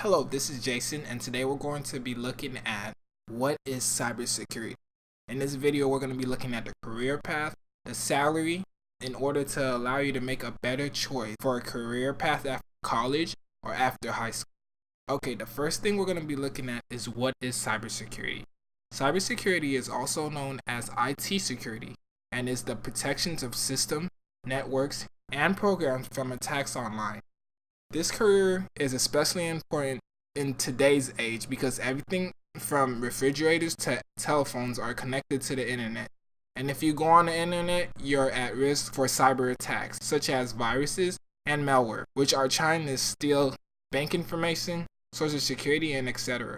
Hello, this is Jason, and today we're going to be looking at what is cybersecurity. In this video, we're going to be looking at the career path, the salary, in order to allow you to make a better choice for a career path after college or after high school. Okay, the first thing we're going to be looking at is what is cybersecurity. Cybersecurity is also known as IT security and is the protections of systems, networks, and programs from attacks online. This career is especially important in today's age because everything from refrigerators to telephones are connected to the internet. And if you go on the internet, you're at risk for cyber attacks, such as viruses and malware, which are trying to steal bank information, social security, and etc.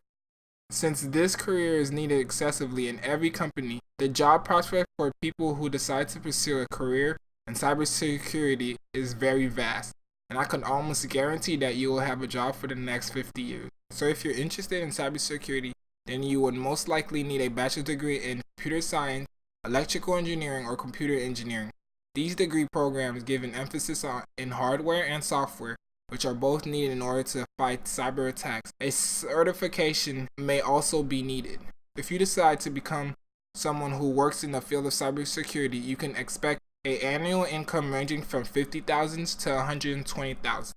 Since this career is needed excessively in every company, the job prospect for people who decide to pursue a career in cybersecurity is very vast. And I can almost guarantee that you will have a job for the next 50 years. So if you're interested in cybersecurity, then you would most likely need a bachelor's degree in computer science, electrical engineering, or computer engineering. These degree programs give an emphasis in hardware and software, which are both needed in order to fight cyber attacks. A certification may also be needed. If you decide to become someone who works in the field of cybersecurity, you can expect an annual income ranging from $50,000 to $120,000.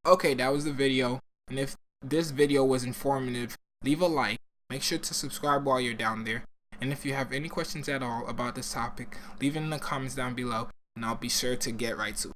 Okay, that was the video. And if this video was informative, leave a like. Make sure to subscribe while you're down there. And if you have any questions at all about this topic, leave it in the comments down below, and I'll be sure to get right to it.